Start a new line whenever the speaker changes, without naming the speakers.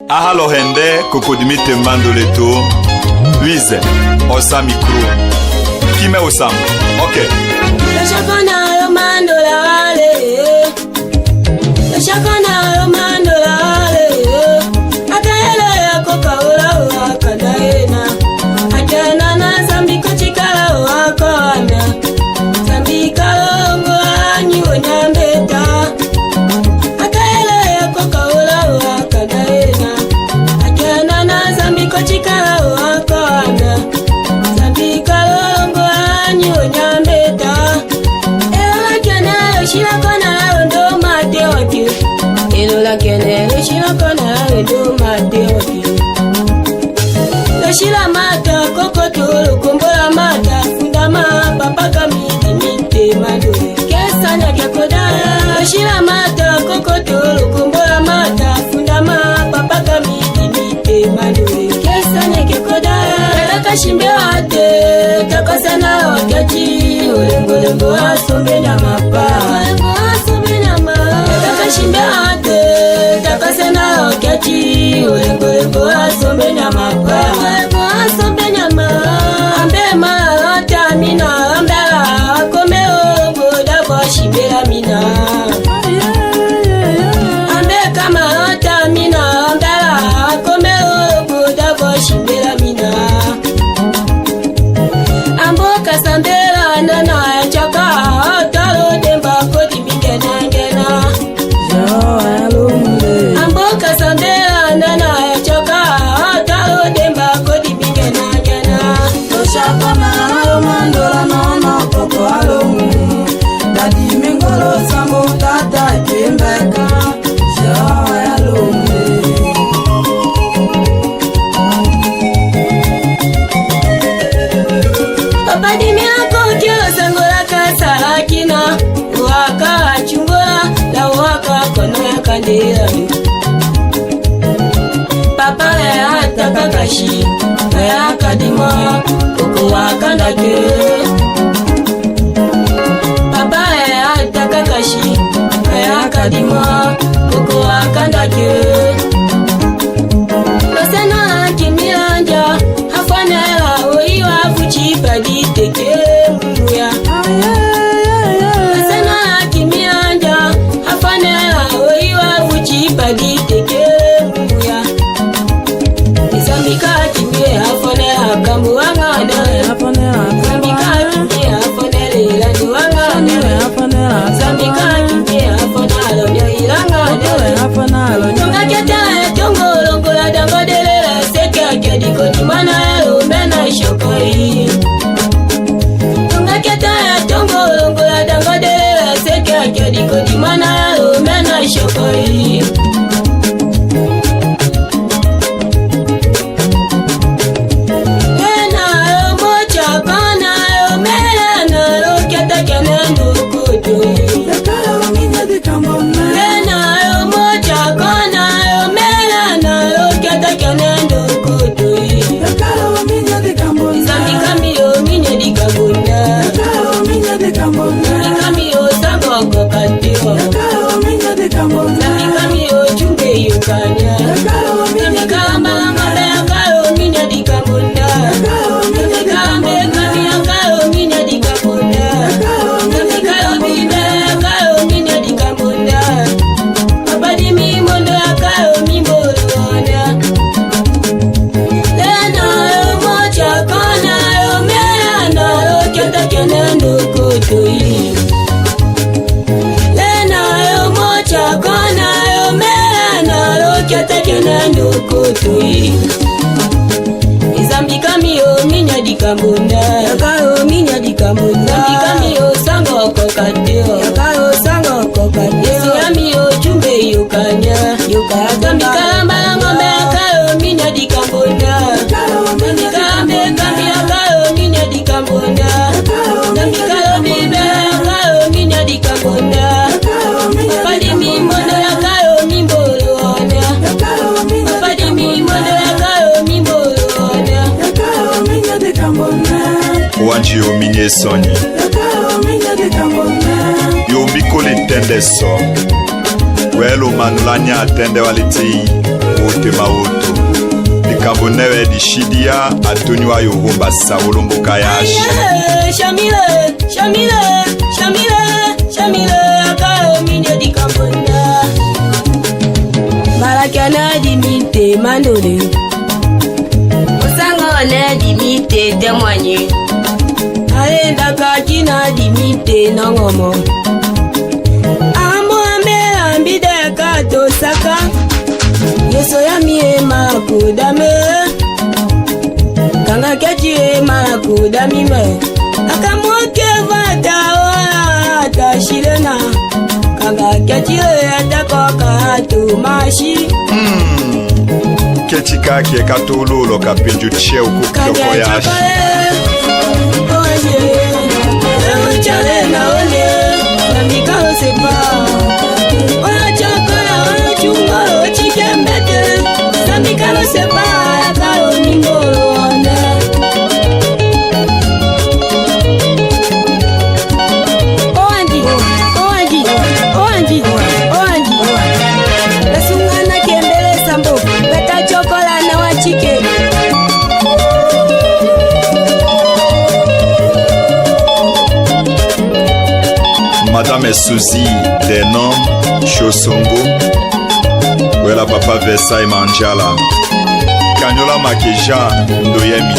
Ahalo hende kokodimite mbando leto. Luize, osa mikro. Kime osam? Ok.
Shakana romando la ale. Shakana romando la ale. Akaela ya kokaola wakadaena. Ajana na zambiko chikala wakana. Zambika longo anyi onyambeta. Akaela ya kokaola wakadaena. Ajana na zambiko chikala wakana. Zambika longo anyi onyambeta. Ewa kene shilakona rondo mate waki. Elola kene shilakona rondo mate waki. Shila mata kokotulu kumbola mata fundama papaka miti mite madure kesa nyake kodaya. Shila mata kokotulu kumbola mata fundama papaka miti mite madure kesa nyake kodaya. Elaka shimbe wate takasana wakachi ulengo asombe na mapa asombe na mapa. Elaka shimbe wate takasana wakachi ulengo asombe na mapa asombe na mapa. Ambe malata mina ambela kome ogoda kwa shibela mina. Ambe kamalata mina ambela kome ogoda kwa shibela mina. Amboka sambela nana chaka talo demba kodi mingena ngena. Amboka sambela nana chaka talo demba kodi mingena ngena.
Shakana romandola nono koko alomu. Dadi mengolo sambo tata kembeka. Shawa alomu.
Papa di miako kio sangola kasala kina. Waka chungola la waka kono ya kandela. Papa ya takakashi ya kadima koko wakandake. Papa ya takakashi ya kadima koko wakandake. Losena kimilanja hafanela oiwa fuchi padi teke muya. Losena kimilanja hafanela oiwa fuchi padi teke muya. Zambika kimye hafanela kambu wangana. Zambika kimye hafanela ilani wangana. Zambika kimye hafanela lonyo ilangana. Tonga keta tongo longola dango delela seke akedi kodi mana elo mena shokoi. Tonga keta tongo longola dango delela seke akedi kodi mana elo mena shokoi. Zambika miyo minya dikambunda. Yakaro minya dikambunda. Zambika miyo sango kokateo. Yakaro sango kokateo. Siya miyo chumbe yukanya. Zambika mbala ngombe yakaro minya dikambunda. Zambika mbeka yakaro minya dikambunda. Zambika lobibe yakaro minya dikambunda. Padi mimondo yakaro mimbolo ona. Padi mimondo yakaro mimbolo ona.
Wanji yominye soni Yombiko le tende so Welo manulanya atende waliti maote maoto likambo newe dishidia atonywa yoromba saolomboka yashi
Shamile, Shamile, Shamile, Shamile, akaemine dikambonda Barakana dimite mandole Osanga wane dimite temwanye Aenda kakina dimite nangomo Amo ame ambide kato saka Yeso ya mie makudame Kanga kechi makudami me Akamoke vata oa tashirena Kanga kechi atakoka tumashi
Kechi kake katololo kapenju cheu kukyoko yashi
Oye, chale na ole Na mikao sepa Ola chokola, ola chungo, ola chikembete Na mikao sepa Akao ningolo one Oanji, oanji, oanji, oanji Nasungana kembele sambo Beta chokola na wachike
Madame Suzy Denon Chosongo Wela papa Versailles Manjala Kanyola Makeja Ndoyemi